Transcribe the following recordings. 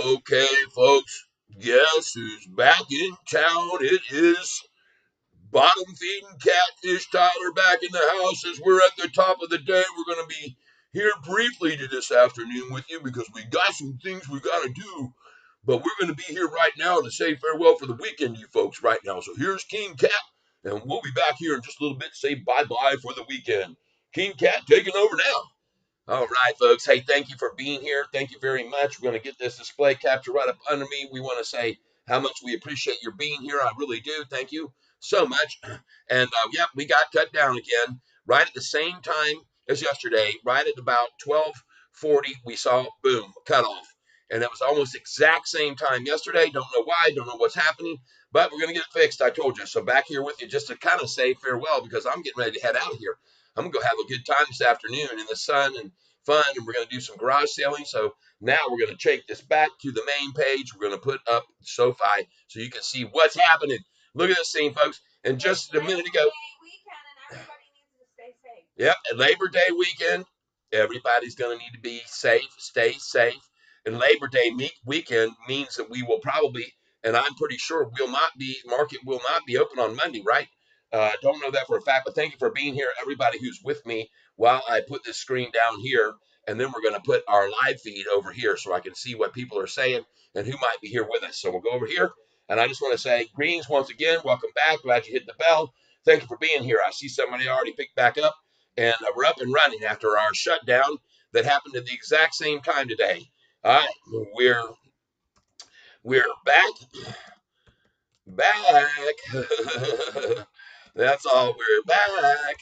Okay, folks, guess who's back in town? It is bottom feeding catfish Tyler back in the house as we're at the top of the day. We're going to be here briefly to this afternoon with you because we got some things we got to do. But we're going to be here right now to say farewell for the weekend, you folks, right now. So here's King Cat, and we'll be back here in just a little bit to say bye-bye for the weekend. King Cat taking over now. All right, folks. Hey, thank you for being here. Thank you very much. We're going to get this display capture right up under me. We want to say how much we appreciate your being here. I really do. Thank you so much. And yep, we got cut down again right at the same time as yesterday. Right at about 12:40, we saw boom cut off, and it was almost exact same time yesterday. Don't know why. Don't know what's happening, but we're going to get it fixed. I told you. So back here with you just to kind of say farewell because I'm getting ready to head out of here. I'm gonna go have a good time this afternoon in the sun and fun, and we're going to do some garage sailing. So now we're going to take this back to the main page. We're going to put up SOFI so you can see what's happening. Look at this scene, folks. And just a minute ago, yep, Labor Day weekend. Everybody's going to need to be safe, stay safe. And Labor Day weekend means that we will probably, and I'm pretty sure market will not be open on Monday, right? Don't know that for a fact, but thank you for being here, everybody who's with me while I put this screen down here. And then we're going to put our live feed over here so I can see what people are saying and who might be here with us. So we'll go over here. And I just want to say greetings once again. Welcome back. Glad you hit the bell. Thank you for being here. I see somebody already picked back up. And we're up and running after our shutdown that happened at the exact same time today. All right, we're back. That's all. We're back.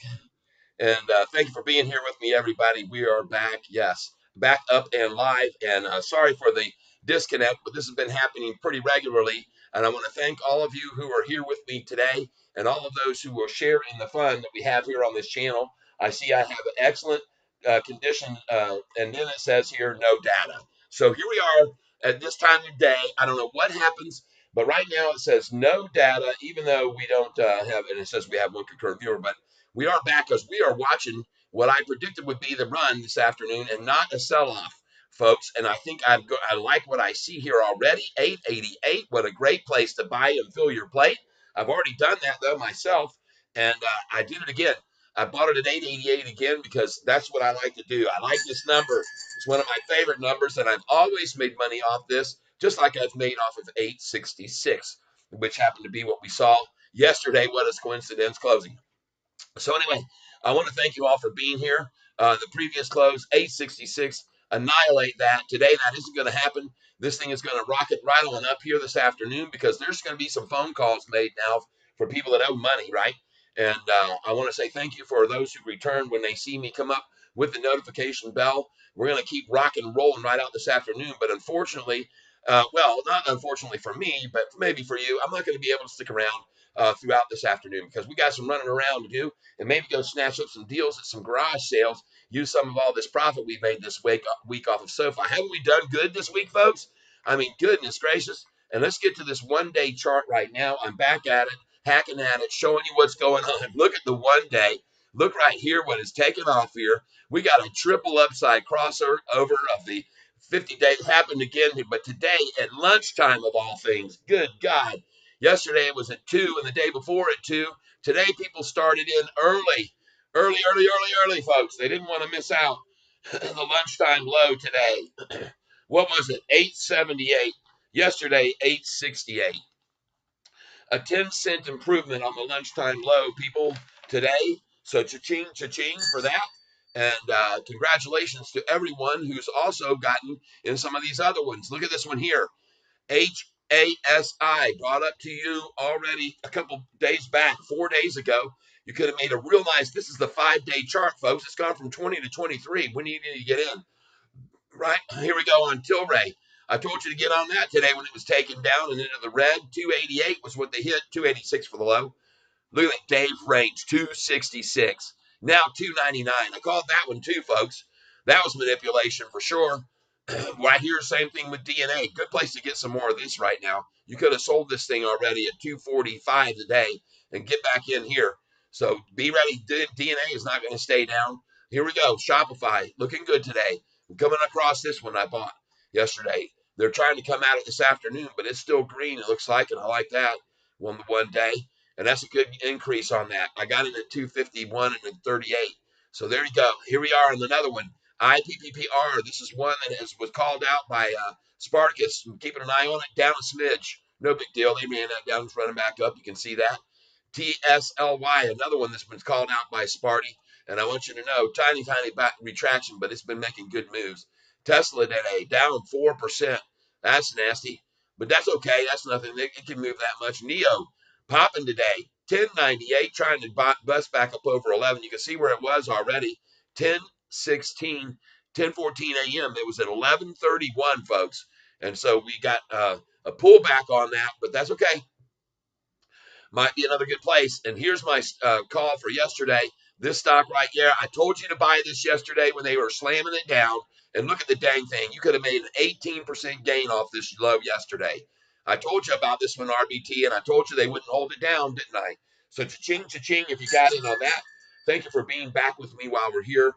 And thank you for being here with me, everybody. We are back. Yes, back up and live. And sorry for the disconnect, but this has been happening pretty regularly. And I want to thank all of you who are here with me today and all of those who will share in the fun that we have here on this channel. I see I have an excellent condition, and then it says here, no data. So here we are at this time of day. I don't know what happens, but right now it says no data, even though we don't have, and it says we have one concurrent viewer, but we are back because we are watching what I predicted would be the run this afternoon and not a sell-off, folks. And I think I like what I see here already. 888, what a great place to buy and fill your plate. I've already done that, though, myself, and I did it again. I bought it at 888 again because that's what I like to do. I like this number. It's one of my favorite numbers, and I've always made money off this, just like I've made off of 866, which happened to be what we saw yesterday. What is coincidence closing? So anyway, I want to thank you all for being here. The previous close, 866, annihilate that. Today, that isn't going to happen. This thing is going to rocket right on up here this afternoon because there's going to be some phone calls made now for people that owe money, right? And I want to say thank you for those who return when they see me come up with the notification bell. We're going to keep rocking and rolling right out this afternoon. But unfortunately, well, not unfortunately for me, but maybe for you, I'm not going to be able to stick around throughout this afternoon because we got some running around to do and maybe go snatch up some deals at some garage sales, use some of all this profit we made this week off of SOFI. Haven't we done good this week, folks? I mean, goodness gracious. And let's get to this one-day chart right now. I'm back at it, hacking at it, showing you what's going on. Look at the one day. Look right here what is taking off here. We got a triple upside crossover of the 50 days. Happened again, but today at lunchtime of all things, good God. Yesterday it was at 2 and the day before at 2. Today people started in early, folks. They didn't want to miss out. The lunchtime low today. What was it? 878. Yesterday, 868. A 10-cent improvement on the lunchtime low, people, today. So cha-ching, cha-ching for that. And congratulations to everyone who's also gotten in some of these other ones. Look at this one here. HASI brought up to you already a couple days back, 4 days ago. You could have made a real nice, this is the 5-day chart, folks. It's gone from 20 to 23. When do you need to get in? Right, here we go on Tilray. I told you to get on that today when it was taken down and into the red. 288 was what they hit, 286 for the low. Look at that Dave range, 266. Now 299. I called that one too, folks. That was manipulation for sure. Right here, same thing with DNA. Good place to get some more of this right now. You could have sold this thing already at 245 today and get back in here. So be ready. DNA is not going to stay down. Here we go. Shopify looking good today. I'm coming across this one I bought yesterday. They're trying to come at it this afternoon, but it's still green. It looks like, and I like that one day, and that's a good increase on that. I got it at 251 and at 38. So there you go. Here we are on another one. IPPPR. This is one that was called out by Spartacus. I'm keeping an eye on it. Down a smidge. No big deal. They ran that down, running back up. You can see that. TSLY, another one that's been called out by Sparty. And I want you to know, tiny back retraction, but it's been making good moves. Tesla today down 4%. That's nasty, but that's okay. That's nothing. It can move that much. Neo popping today, 1098, trying to bust back up over 11. You can see where it was already. 1016, 1014 a.m. It was at 1131, folks. And so we got a pullback on that, but that's okay. Might be another good place. And here's my call for yesterday. This stock right here, I told you to buy this yesterday when they were slamming it down. And look at the dang thing. You could have made an 18% gain off this low yesterday. I told you about this one, RBT, and I told you they wouldn't hold it down, didn't I? So cha-ching, cha-ching, if you got in on that. Thank you for being back with me while we're here,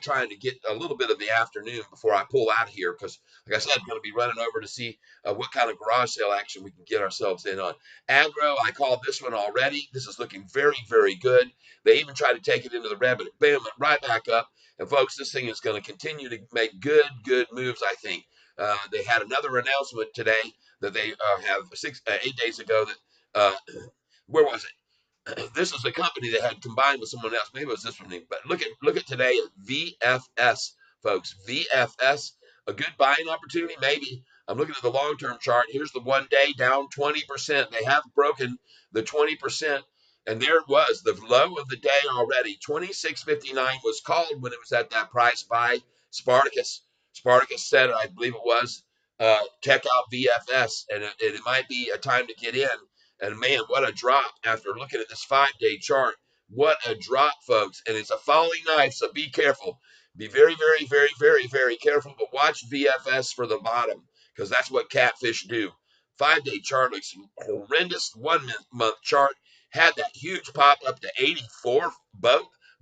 trying to get a little bit of the afternoon before I pull out of here. Because, like I said, I'm going to be running over to see what kind of garage sale action we can get ourselves in on. Agro, I called this one already. This is looking very, very good. They even tried to take it into the red, but bam, right back up. And folks, this thing is going to continue to make good moves, I think. They had another announcement today that they have 8 days ago that, where was it? This is a company that had combined with someone else. Maybe it was this one, but look at today at VFS, folks. VFS, a good buying opportunity, maybe. I'm looking at the long-term chart. Here's the 1 day down 20%. They have broken the 20%, and there it was, the low of the day already. 26.59 was called when it was at that price by Spartacus. Spartacus said, I believe it was, check out VFS, and it might be a time to get in. And man, what a drop after looking at this 5-day chart. What a drop, folks. And it's a falling knife, so be careful. Be very careful. But watch VFS for the bottom, because that's what catfish do. 5-day chart looks horrendous. 1 month chart had that huge pop up to 84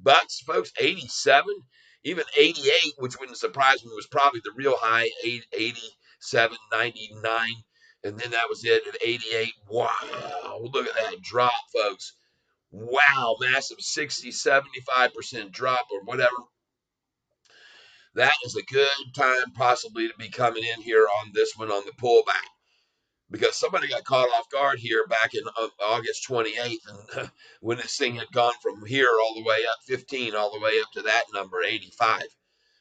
bucks, folks. 87, even 88, which wouldn't surprise me, was probably the real high, 87, 99. And then that was it at 88. Wow. Look at that drop, folks. Wow. Massive 60, 75% drop or whatever. That is a good time possibly to be coming in here on this one on the pullback. Because somebody got caught off guard here back in August 28th. And when this thing had gone from here all the way up 15, all the way up to that number, 85.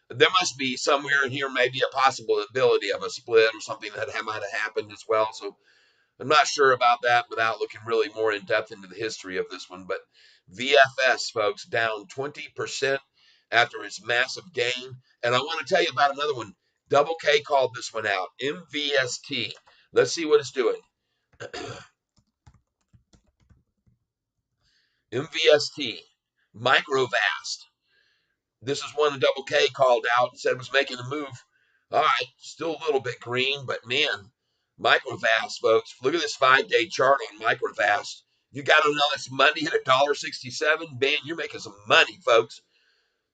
There must be somewhere in here maybe a possibility of a split or something that might have happened as well. So I'm not sure about that without looking really more in depth into the history of this one. But VFS, folks, down 20% after its massive gain. And I want to tell you about another one. Double K called this one out. MVST. Let's see what it's doing. MVST. Microvast. This is one that Double K called out and said was making a move. All right, still a little bit green, but man, Microvast, folks. Look at this 5-day chart on Microvast. You got to know it's Monday at $1.67. Man, you're making some money, folks.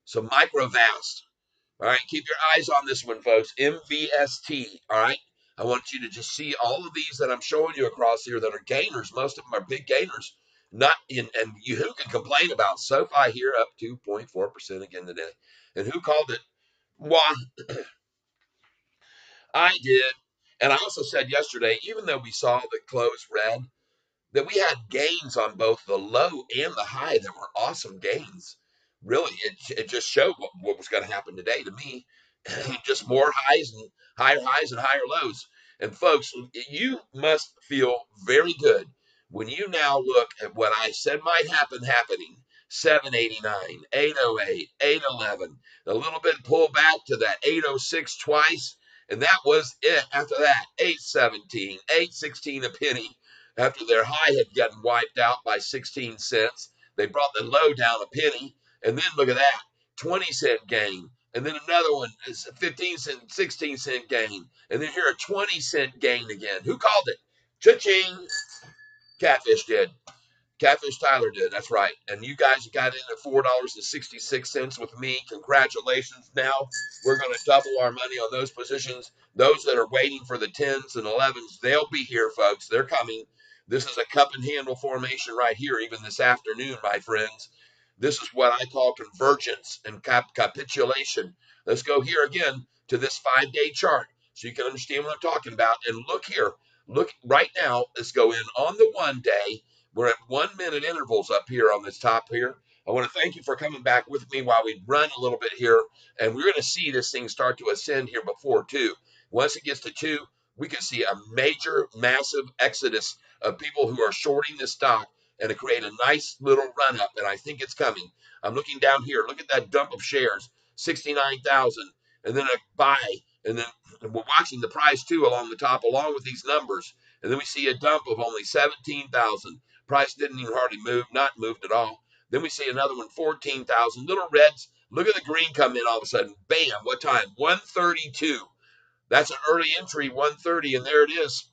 So Microvast. All right, keep your eyes on this one, folks. MVST. All right. I want you to just see all of these that I'm showing you across here that are gainers. Most of them are big gainers. Not in, and you who can complain about SOFI here up 2.4% again today. And who called it? One. I did. And I also said yesterday, even though we saw the close red, that we had gains on both the low and the high that were awesome gains. Really, it just showed what was going to happen today to me. Just more highs and higher lows. And folks, you must feel very good when you now look at what I said might happen happening. 789, 808, 811, a little bit pull back to that 806 twice. And that was it. After that, 817, 816 a penny. After their high had gotten wiped out by 16 cents, they brought the low down a penny. And then look at that, 20-cent gain. And then another one is a 15-cent, 16-cent gain. And then here a 20-cent gain again. Who called it? Cha-ching. Catfish did. Catfish Tyler did. That's right. And you guys got in at $4.66 with me. Congratulations. Now we're going to double our money on those positions. Those that are waiting for the 10s and 11s, they'll be here, folks. They're coming. This is a cup and handle formation right here, even this afternoon, my friends. This is what I call convergence and capitulation. Let's go here again to this 5-day chart so you can understand what I'm talking about. And look here. Look right now. Let's go in on the 1 day. We're at 1 minute intervals up here on this top here. I want to thank you for coming back with me while we run a little bit here. And we're going to see this thing start to ascend here before 2. Once it gets to 2, we can see a major, massive exodus of people who are shorting this stock and to create a nice little run up. And I think it's coming. I'm looking down here. Look at that dump of shares, 69,000. And then a buy. And then we're watching the price too along the top, along with these numbers. And then we see a dump of only 17,000. Price didn't even hardly move, not moved at all. Then we see another one, 14,000. Little reds. Look at the green come in all of a sudden. Bam. What time? 132. That's an early entry, 130, and there it is.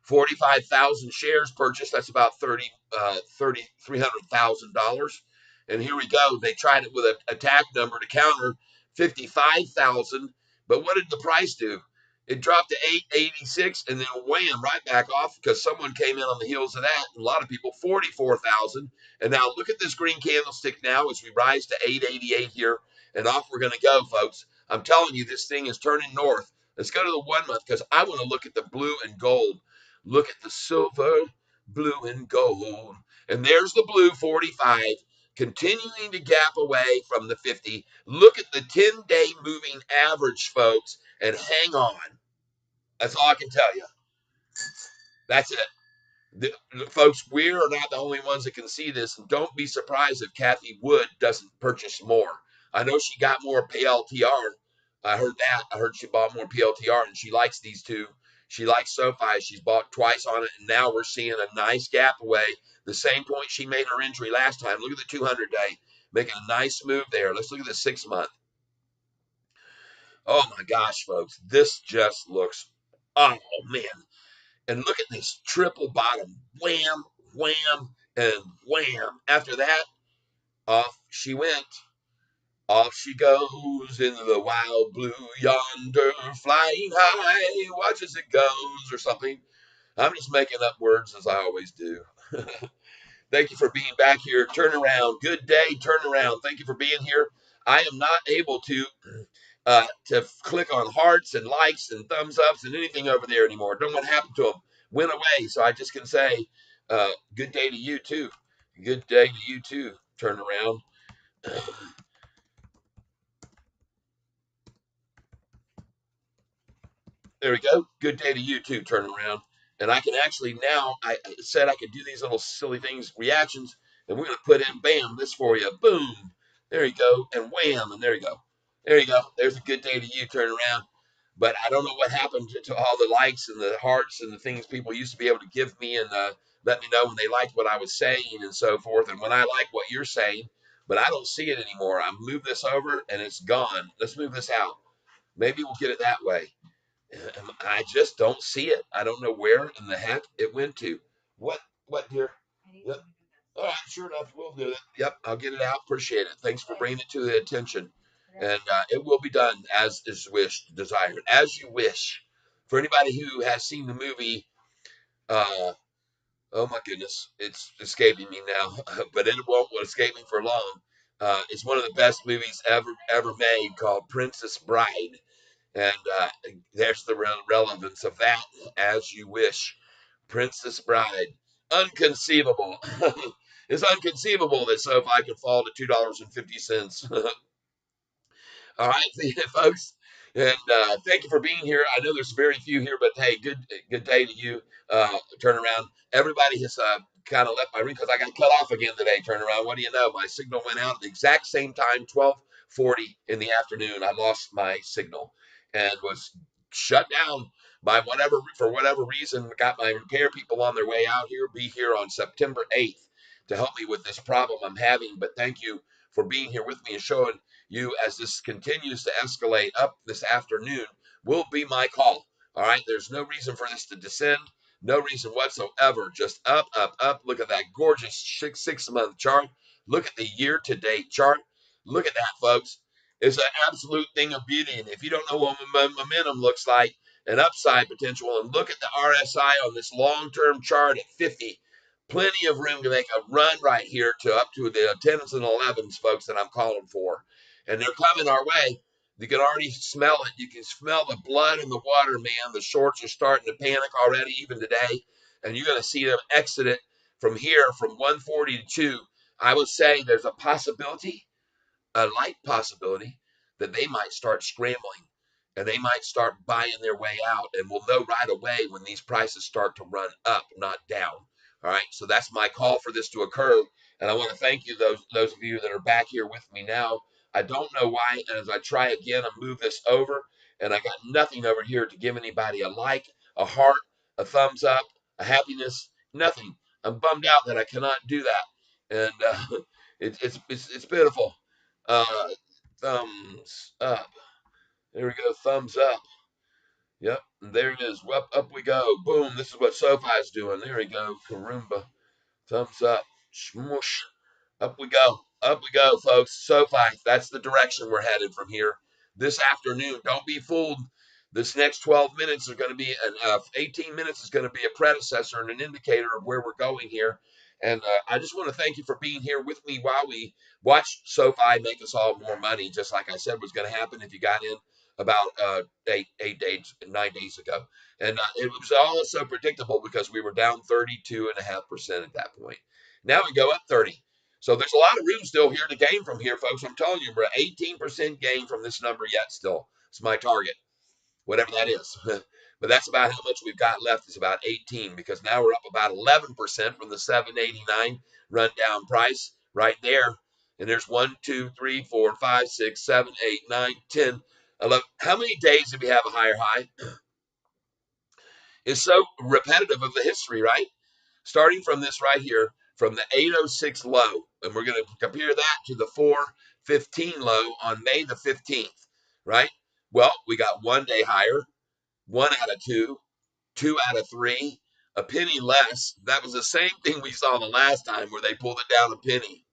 45,000 shares purchased. That's about $300,000. And here we go. They tried it with a tag number to counter 55,000. But what did the price do? It dropped to 886 and then wham, right back off because someone came in on the heels of that. And a lot of people, 44,000. And now look at this green candlestick now as we rise to 888 here. And off we're going to go, folks. I'm telling you, this thing is turning north. Let's go to the 1 month because I want to look at the blue and gold. Look at the silver, blue, and gold. And there's the blue 45, continuing to gap away from the 50. Look at the 10-day moving average, folks, and hang on. That's all I can tell you. That's it. Folks, we are not the only ones that can see this. And don't be surprised if Kathy Wood doesn't purchase more. I know she got more PLTR. I heard that. I heard she bought more PLTR, and she likes these two. She likes SOFI. She's bought twice on it, and now we're seeing a nice gap away. The same point she made her entry last time. Look at the 200-day. Making a nice move there. Let's look at the 6-month. Oh, my gosh, folks. This just looks, oh, man. And look at this triple bottom. Wham, wham, and wham. After that, off she went. Off she goes into the wild blue yonder, flying high. Watch as it goes or something. I'm just making up words as I always do. Thank you for being back here. Turn around. Good day. Turn around. Thank you for being here. I am not able to click on hearts and likes and thumbs ups and anything over there anymore. Don't know what happened to them. Went away. So I just can say, good day to you too. Good day to you too. Turn around. There we go. Good day to you too. Turn around. And I can actually now, I said I could do these little silly things, reactions, and we're going to put in, bam, this for you. Boom. There you go. And wham. And there you go. There you go. There's a good day to you. Turn around. But I don't know what happened to all the likes and the hearts and the things people used to be able to give me and let me know when they liked what I was saying and so forth. And when I like what you're saying, but I don't see it anymore. I move this over and it's gone. Let's move this out. Maybe we'll get it that way. I just don't see it. I don't know where in the heck it went to. What, dear? Yep. All right, sure enough, we'll do it. Yep, I'll get it out. Appreciate it. Thanks for bringing it to the attention. And it will be done as is wished, desired, as you wish. For anybody who has seen the movie, uh, oh my goodness, it's escaping me now, but it won't escape me for long. It's one of the best movies ever made, called Princess Bride. And there's the relevance of that, as you wish. Princess Bride. Unconceivable. It's unconceivable that SoFi could fall to $2.50. All right, folks. And thank you for being here. I know there's very few here, but hey, good day to you. Turn around. Everybody has kind of left my room because I got cut off again today. Turn around. What do you know? My signal went out at the exact same time, 12:40 in the afternoon. I lost my signal and was shut down by for whatever reason. Got my repair people on their way out here. Be here on September 8th to help me with this problem I'm having. But thank you for being here with me and showing you as this continues to escalate up this afternoon will be my call. All right. There's no reason for this to descend. No reason whatsoever. Just up, up, up. Look at that gorgeous 6 month chart. Look at the year to date chart. Look at that, folks. It's an absolute thing of beauty. And if you don't know what momentum looks like, an upside potential, and look at the RSI on this long term chart at 50, plenty of room to make a run right here to up to the 10s and 11s, folks, that I'm calling for. And they're coming our way. You can already smell it. You can smell the blood in the water, man. The shorts are starting to panic already, even today. And you're going to see them exit it from here from 140 to 2. I would say there's a possibility, a light possibility, that they might start scrambling and they might start buying their way out. And we'll know right away when these prices start to run up, not down. All right. So that's my call for this to occur. And I want to thank you, those of you that are back here with me now. I don't know why. As I try again, I move this over, and I got nothing over here to give anybody a like, a heart, a thumbs up, a happiness, nothing. I'm bummed out that I cannot do that. And it's pitiful. Uh, thumbs up. There we go. Thumbs up. Yep. And there it is. Up we go. Boom. This is what SOFI's doing. There we go. Karumba. Thumbs up. Smush. Up we go. Up we go, folks. SOFI. That's the direction we're headed from here this afternoon. Don't be fooled. This next 12 minutes is going to be 18 minutes is going to be a predecessor and an indicator of where we're going here. And I just want to thank you for being here with me while we watch SOFI make us all more money, just like I said was going to happen if you got in about 9 days ago. And it was all so predictable because we were down 32.5% at that point. Now we go up 30. So there's a lot of room still here to gain from here, folks. I'm telling you, we're at 18% gain from this number yet still. It's my target, whatever that is. But that's about how much we've got left, is about 18, because now we're up about 11% from the 789 rundown price right there. And there's 1, 2, 3, 4, 5, 6, 7, 8, 9, 10, 11. How many days did we have a higher high? It's so repetitive of the history, right? Starting from this right here, from the 806 low, and we're going to compare that to the 415 low on May the 15th, right? Well, we got 1 day higher, 1 out of 2, 2 out of 3, a penny less. That was the same thing we saw the last time where they pulled it down a penny.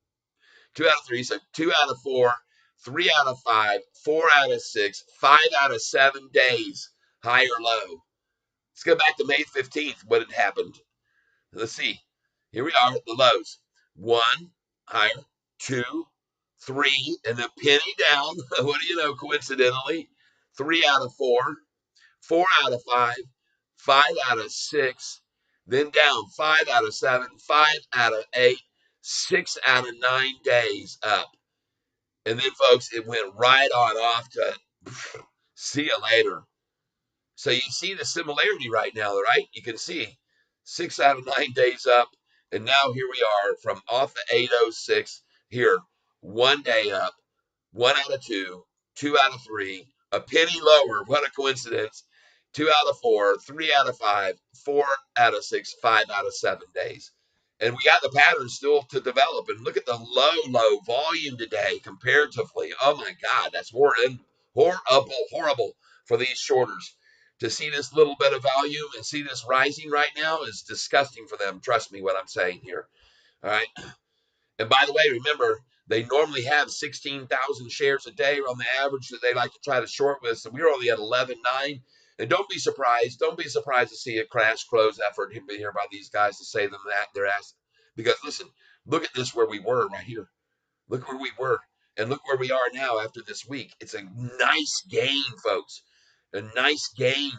2 out of 3, so 2 out of 4, 3 out of 5, 4 out of 6, 5 out of 7 days, higher low. Let's go back to May 15th, what had happened. Let's see. Here we are at the lows. 1 higher, 2, 3, and a penny down. What do you know, coincidentally? 3 out of 4, 4 out of 5, 5 out of 6, then down 5 out of 7, 5 out of 8, 6 out of 9 days up. And then, folks, it went right on off to see you later. So you see the similarity right now, right? You can see 6 out of 9 days up. And now here we are from off the 806 here, 1 day up, 1 out of 2, 2 out of 3, a penny lower. What a coincidence. 2 out of 4, 3 out of 5, 4 out of 6, 5 out of 7 days. And we got the pattern still to develop. And look at the low volume today comparatively. Oh my God, that's horrible for these shorters. To see this little bit of volume and see this rising right now is disgusting for them. Trust me what I'm saying here. All right. And by the way, remember, they normally have 16,000 shares a day on the average that they like to try to short with. So we're only at 11.9. And don't be surprised. Don't be surprised to see a crash close effort here by these guys to say them that they're asked. Because listen, look at this where we were right here. Look where we were. And look where we are now after this week. It's a nice gain, folks. A nice gain.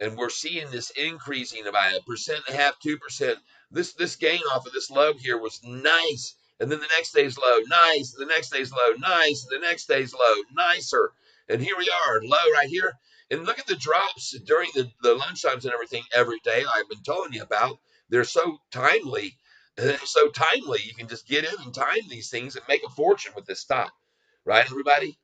And we're seeing this increasing by 1.5%, 2%. This gain off of this low here was nice. And then the next day's low, nice. The next day's low, nice. The next day's low, nicer. And here we are, low right here. And look at the drops during the lunchtimes and everything every day I've been telling you about. They're so timely. They're so timely. You can just get in and time these things and make a fortune with this stock. Right, everybody?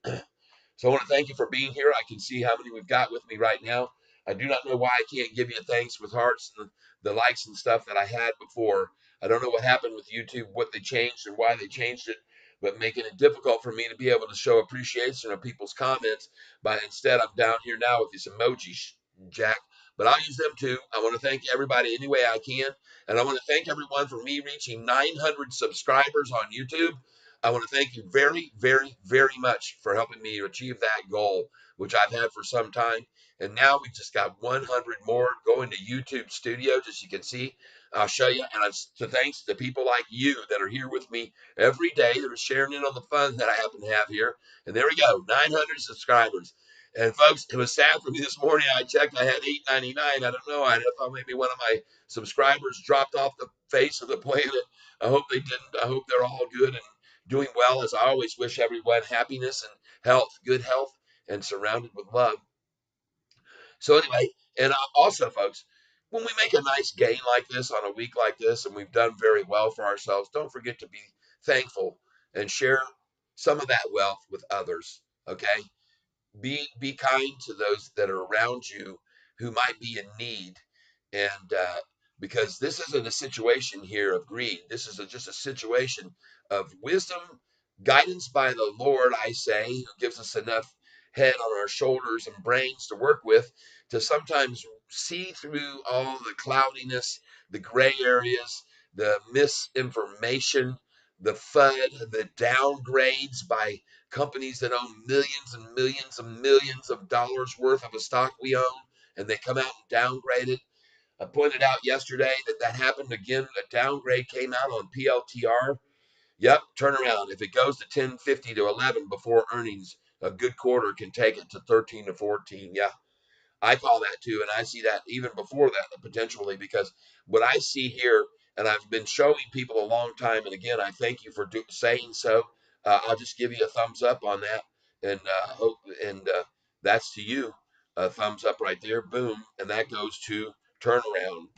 So I want to thank you for being here. I can see how many we've got with me right now. I do not know why I can't give you thanks with hearts and the likes and stuff that I had before. I don't know what happened with YouTube, what they changed and why they changed it, but making it difficult for me to be able to show appreciation of people's comments. But instead, I'm down here now with this emoji, Jack. but I'll use them too. I want to thank everybody any way I can. And I want to thank everyone for me reaching 900 subscribers on YouTube. I want to thank you very, very, very much for helping me achieve that goal, which I've had for some time. And now we just got 100 more going to YouTube Studio, as you can see. I'll show you. And it's to thanks to people like you that are here with me every day that are sharing in on the fun that I happen to have here. And there we go, 900 subscribers. And folks, it was sad for me this morning. I checked, I had 899. I don't know. I thought maybe one of my subscribers dropped off the face of the planet. I hope they didn't. I hope they're all good and doing well. As I always wish everyone happiness and good health, and surrounded with love. So anyway, and also, folks, when we make a nice gain like this on a week like this, and we've done very well for ourselves, don't forget to be thankful and share some of that wealth with others. Okay, be kind to those that are around you who might be in need, and because this isn't a situation here of greed. This is just a situation of wisdom, guidance by the Lord, I say, who gives us enough head on our shoulders and brains to work with to sometimes see through all the cloudiness, the gray areas, the misinformation, the FUD, the downgrades by companies that own millions and millions and millions of dollars worth of a stock we own, and they come out and downgrade it. I pointed out yesterday that happened again. A downgrade came out on PLTR. Yep, turn around. If it goes to 10.50 to 11 before earnings, a good quarter can take it to 13 to 14. Yeah, I call that too, and I see that even before that potentially, because what I see here, and I've been showing people a long time, and again, I thank you for saying so. I'll just give you a thumbs up on that, and hope, and that's to you, a thumbs up right there, boom, and that goes to turnaround.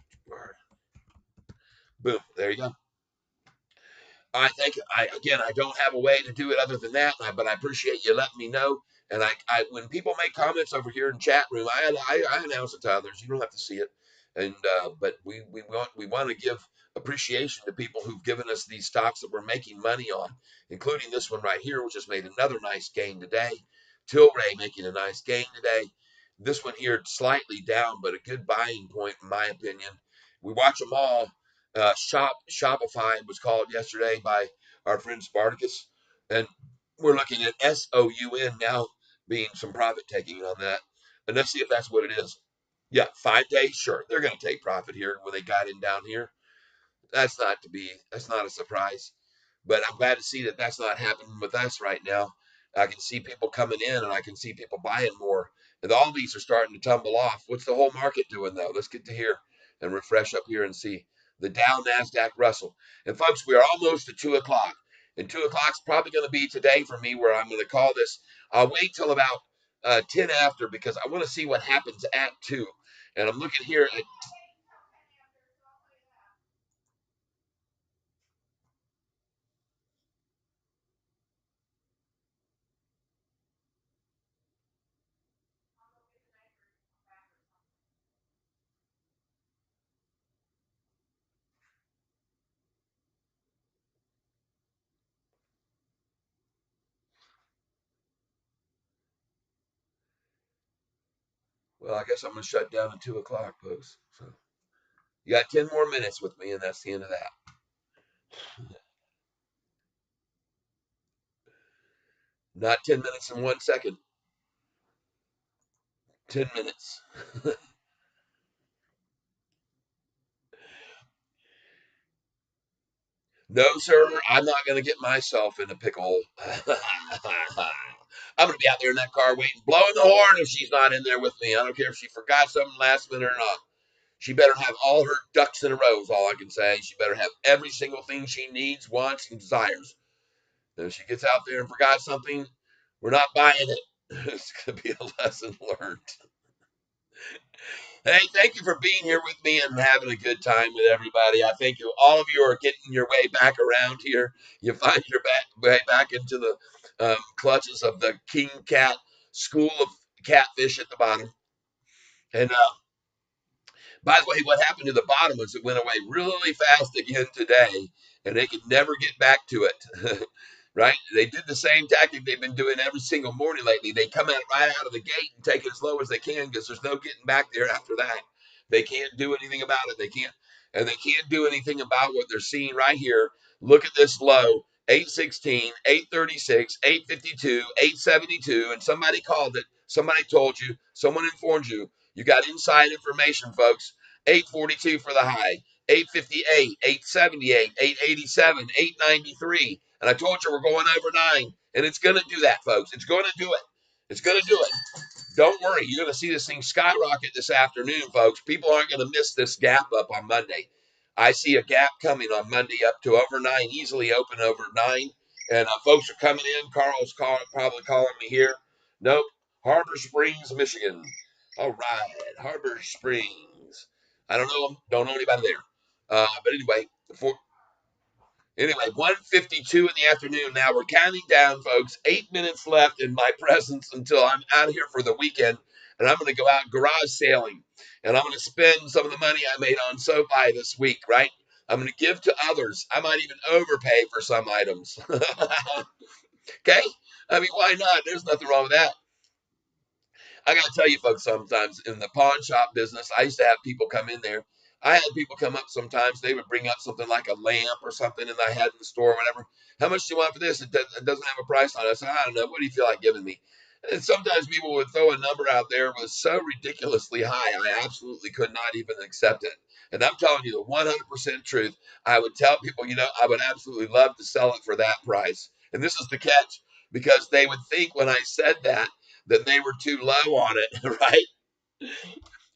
Boom, there you go. I think I don't have a way to do it other than that, but I appreciate you letting me know. And when people make comments over here in chat room, I announce it to others. You don't have to see it, and but we want to give appreciation to people who've given us these stocks that we're making money on, including this one right here, which has made another nice gain today. Tilray making a nice gain today. This one here slightly down, but a good buying point in my opinion. We watch them all. Shopify was called yesterday by our friend Spartacus, and we're looking at SOUN now being some profit taking on that. And let's see if that's what it is. Yeah, 5 days, sure. They're going to take profit here when they got in down here. That's not a surprise. But I'm glad to see that that's not happening with us right now. I can see people coming in and I can see people buying more. And all these are starting to tumble off. What's the whole market doing though? Let's get to here and refresh up here and see the Dow, NASDAQ, Russell. And folks, we are almost at 2 o'clock. And 2 o'clock's probably going to be today for me where I'm going to call this. I'll wait till about 10 after because I want to see what happens at 2. And I'm looking here at. Well, I guess I'm going to shut down at 2 o'clock, folks. So you got 10 more minutes with me, and that's the end of that. Not 10 minutes and 1 second. 10 minutes. No, sir, I'm not going to get myself in a pickle. I'm going to be out there in that car waiting, blowing the horn if she's not in there with me. I don't care if she forgot something last minute or not. She better have all her ducks in a row, is all I can say. She better have every single thing she needs, wants, and desires. And if she gets out there and forgot something, we're not buying it. It's going to be a lesson learned. Hey, thank you for being here with me and having a good time with everybody. I think all of you are getting your way back around here. You find your way back into the clutches of the king cat school of catfish at the bottom. And by the way, what happened to the bottom was it went away really fast again today, and they could never get back to it. Right? They did the same tactic they've been doing every single morning lately. They come out right out of the gate and take it as low as they can because there's no getting back there after that. They can't do anything about it. They can't do anything about what they're seeing right here. Look at this low, 816, 836, 852, 872, and somebody called it. Somebody told you. Someone informed you. You got inside information, folks. 842 for the high, 858, 878, 887, 893. And I told you we're going over 9. And it's going to do that, folks. It's going to do it. It's going to do it. Don't worry. You're going to see this thing skyrocket this afternoon, folks. People aren't going to miss this gap up on Monday. I see a gap coming on Monday up to over 9, easily open over 9. And folks are coming in. Carl's probably calling me here. Nope. Harbor Springs, Michigan. All right. Harbor Springs. I don't know them. Don't know anybody there. But anyway, 1:52 in the afternoon. Now we're counting down, folks. 8 minutes left in my presence until I'm out of here for the weekend. And I'm going to go out garage sailing. And I'm going to spend some of the money I made on SOFI this week, right? I'm going to give to others. I might even overpay for some items. Okay? I mean, why not? There's nothing wrong with that. I got to tell you, folks, sometimes in the pawn shop business, I used to have people come in there. I had people come up sometimes. They would bring up something like a lamp or something, and I had in the store or whatever. How much do you want for this? It doesn't have a price on it. I said, I don't know. What do you feel like giving me? And sometimes people would throw a number out there that was so ridiculously high, I absolutely could not even accept it. And I'm telling you the 100% truth. I would tell people, I would absolutely love to sell it for that price. And this is the catch, because they would think when I said that they were too low on it, right?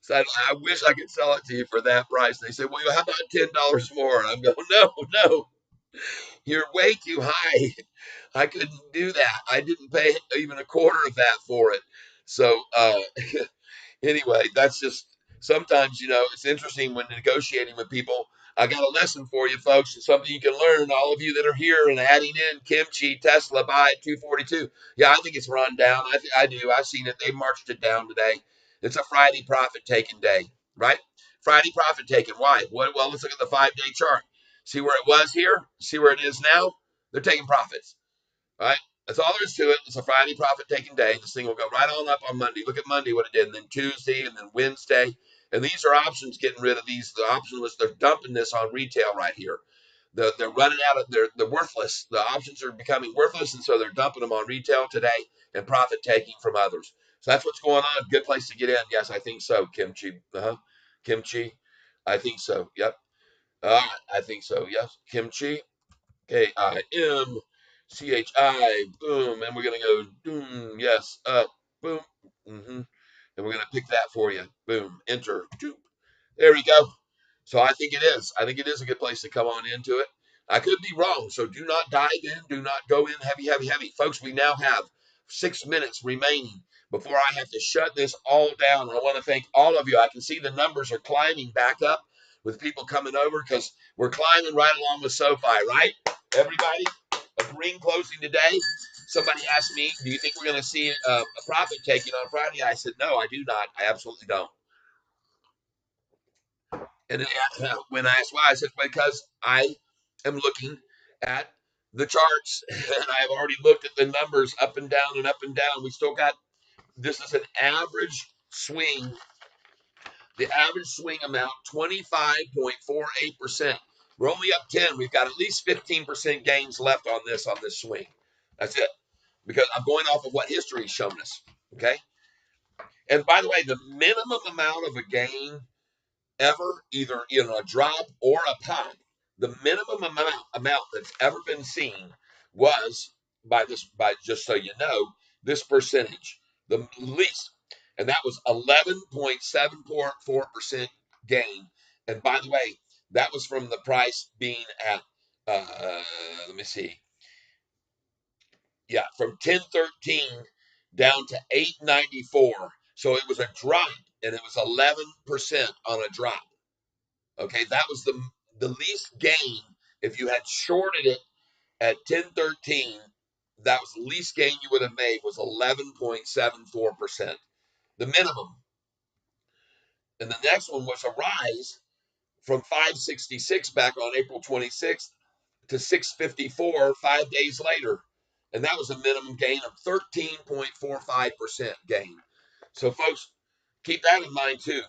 So I wish I could sell it to you for that price. They said, well, how about $10 more? And I'm going, no, you're way too high. I couldn't do that. I didn't pay even a quarter of that for it. So anyway, that's just sometimes, it's interesting when negotiating with people. I got a lesson for you, folks. It's something you can learn. All of you that are here and adding in kimchi, Tesla, buy at 242. Yeah, I think it's run down. I do. I've seen it. They marched it down today. It's a Friday profit taking day, right? Friday profit taking. Why? Well, let's look at the 5-day chart. See where it was here? See where it is now? They're taking profits. All right. That's all there is to it. It's a Friday profit taking day. This thing will go right on up on Monday. Look at Monday, what it did, and then Tuesday, and then Wednesday. And these are options getting rid of these. The option was they're dumping this on retail right here. They're running out of they're worthless. The options are becoming worthless, and so they're dumping them on retail today and profit taking from others. So that's what's going on. Good place to get in. Yes, I think so. Kimchi. Kimchi. I think so. Yep. I think so. Yes. Kimchi. KIMCHI, boom, and we're gonna go boom, yes, up, boom, and we're gonna pick that for you, boom, enter, there we go. So I think it is. I think it is a good place to come on into it. I could be wrong, so do not dive in. Do not go in heavy, heavy, heavy, folks. We now have 6 minutes remaining before I have to shut this all down. I want to thank all of you. I can see the numbers are climbing back up with people coming over because we're climbing right along with SOFI, right? Everybody, a green closing today. Somebody asked me, do you think we're going to see a profit taking on Friday? I said, no, I do not. I absolutely don't. And when I asked why, I said, because I am looking at the charts and I've already looked at the numbers up and down and up and down. We still got, this is an average swing. The average swing amount, 25.48%. We're only up 10. We've got at least 15% gains left on this swing. That's it. Because I'm going off of what history has shown us. Okay. And by the way, the minimum amount of a gain ever, either in a drop or a pop, the minimum amount that's ever been seen was by just so you know, this percentage, the least, and that was 11.744% gain. And by the way, that was from the price being at let me see, yeah, from 1013 down to 894. So it was a drop, and it was 11% on a drop. Okay, that was the least gain. If you had shorted it at 1013, that was the least gain you would have made was 11.74%, the minimum. And the next one was a rise from 566 back on April 26th to 654 5 days later. And that was a minimum gain of 13.45% gain. So folks, keep that in mind too.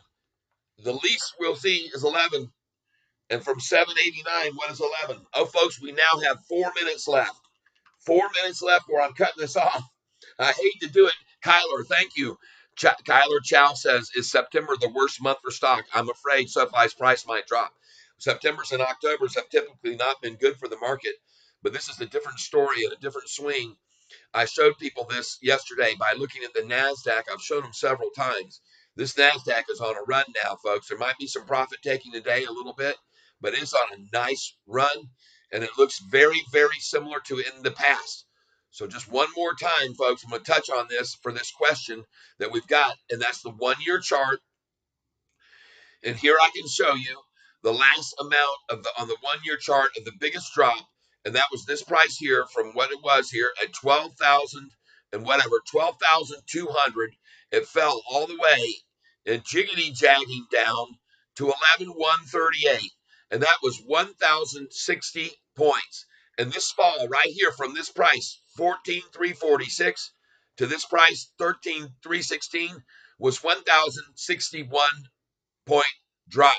The least we'll see is 11. And from 789, what is 11? Oh, folks, we now have 4 minutes left. 4 minutes left where I'm cutting this off. I hate to do it. Kyler, thank you. Kyler Chow says, is September the worst month for stock? I'm afraid SOFI's price might drop. September's and October's have typically not been good for the market, but this is a different story and a different swing. I showed people this yesterday by looking at the NASDAQ. I've shown them several times. This NASDAQ is on a run now, folks. There might be some profit taking today a little bit, but it's on a nice run, and it looks very, very similar to in the past. So just one more time, folks, I'm going to touch on this for this question that we've got, and that's the one-year chart. And here I can show you the last amount of the on the 1 year chart of the biggest drop, and that was this price here from what it was here at 12,000 and whatever, 12,200. It fell all the way and jiggity jagging down to 11,138, and that was 1,060 points. And this fall right here from this price 14,346 to this price 13,316 was 1,061 point drop.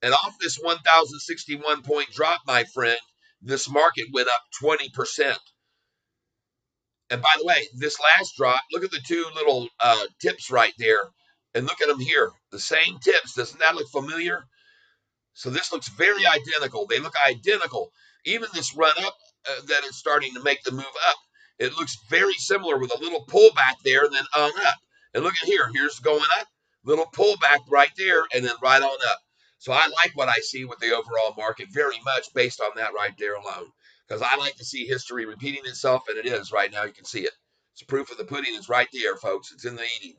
And off this 1,061 point drop, my friend, this market went up 20%. And by the way, this last drop, look at the two little tips right there. And look at them here. The same tips. Doesn't that look familiar? So this looks very identical. They look identical. Even this run up that is starting to make the move up, it looks very similar with a little pullback there and then on up. And look at here. Here's going up, little pullback right there, and then right on up. So I like what I see with the overall market very much based on that right there alone. Because I like to see history repeating itself, and it is right now. You can see it. It's proof of the pudding is right there, folks. It's in the eating.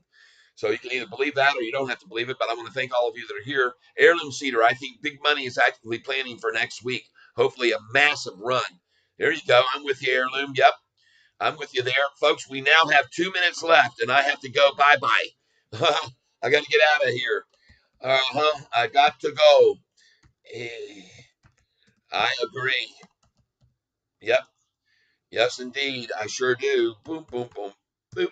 So you can either believe that or you don't have to believe it. But I want to thank all of you that are here. Heirloom Cedar, I think big money is actively planning for next week. Hopefully a massive run. There you go. I'm with you, Heirloom. Yep, I'm with you there. Folks, we now have 2 minutes left, and I have to go bye-bye. I got to get out of here. I got to go. I agree. Yep. Yes, indeed. I sure do. Boom, boom, boom. Boop.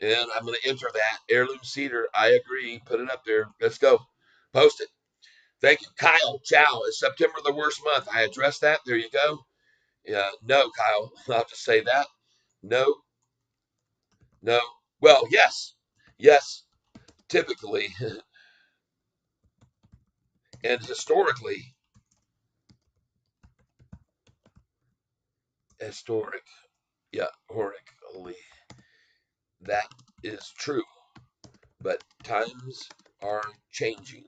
And I'm going to enter that. Heirloom Cedar. I agree. Put it up there. Let's go. Post it. Thank you. Kyle Chow. Is September the worst month? I addressed that. There you go. Yeah. No, Kyle. I'll just say that. No. No. Well, yes. Yes. Typically and historically, historic. Yeah. Historically. That is true. But times are changing.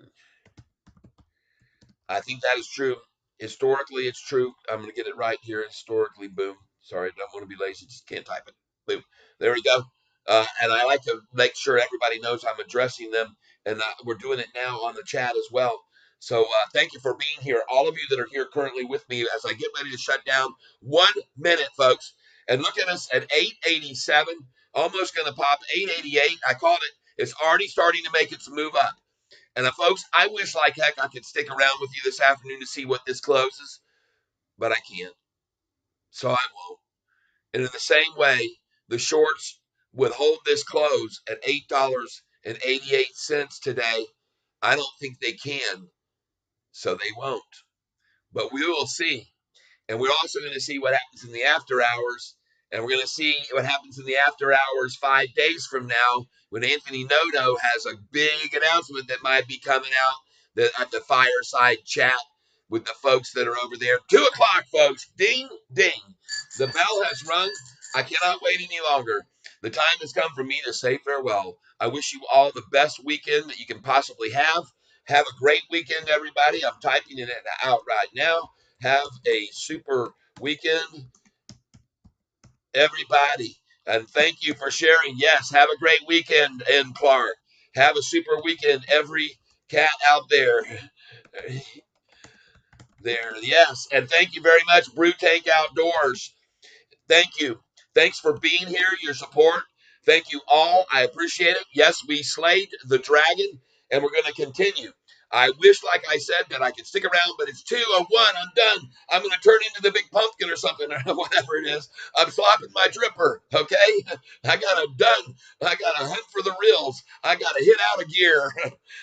I think that is true. Historically, it's true. I'm going to get it right here. Historically, boom. Sorry, I don't want to be lazy. Just can't type it. Boom. There we go. And I like to make sure everybody knows I'm addressing them. And we're doing it now on the chat as well. So thank you for being here. All of you that are here currently with me as I get ready to shut down. 1 minute, folks. And look at us at 887. Almost going to pop 888. I called it. It's already starting to make its move up. And folks, I wish like heck I could stick around with you this afternoon to see what this closes, but I can't. So I won't. And in the same way, the shorts would hold this close at $8.88 today. I don't think they can, so they won't. But we will see. And we're also going to see what happens in the after hours. And we're going to see what happens in the after hours 5 days from now when Anthony Noto has a big announcement that might be coming out at the fireside chat with the folks that are over there. 2 o'clock, folks. Ding, ding. The bell has rung. I cannot wait any longer. The time has come for me to say farewell. I wish you all the best weekend that you can possibly have. Have a great weekend, everybody. I'm typing it out right now. Have a super weekend, everybody. And thank you for sharing. Yes, have a great weekend in Clark. Have a super weekend, every cat out there. There, yes. And thank you very much, Brew Tank Outdoors. Thank you. Thanks for being here, your support. Thank you all. I appreciate it. Yes, we slayed the dragon, and we're going to continue. I wish, like I said, that I could stick around, but it's 2:01. I'm done. I'm going to turn into the big pumpkin or something, or whatever it is. I'm swapping my dripper, okay? I got to done. I got to hunt for the reels. I got to hit out a gear.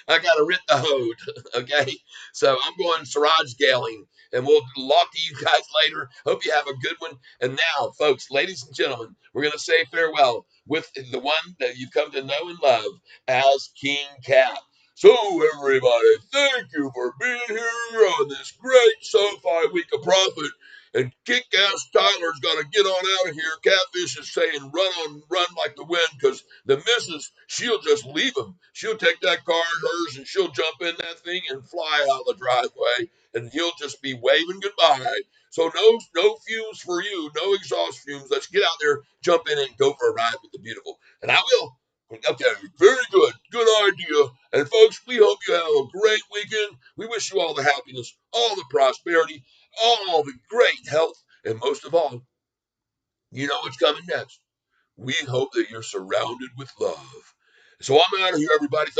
I got to rit the hode, okay? So I'm going Siraj Galing, and we'll talk to you guys later. Hope you have a good one. And now, folks, ladies and gentlemen, we're going to say farewell with the one that you've come to know and love as King Cat. So, everybody, thank you for being here on this great SOFI week of profit. And kick-ass Tyler's got to get on out of here. Catfish is saying run like the wind because the missus, she'll just leave him. She'll take that car of hers and she'll jump in that thing and fly out the driveway. And he'll just be waving goodbye. So no fumes for you, no exhaust fumes. Let's get out there, jump in, and go for a ride with the beautiful. And I will. Okay, very good. Good idea. And folks, we hope you have a great weekend. We wish you all the happiness, all the prosperity, all the great health, and most of all, you know what's coming next. We hope that you're surrounded with love. So I'm out of here, everybody.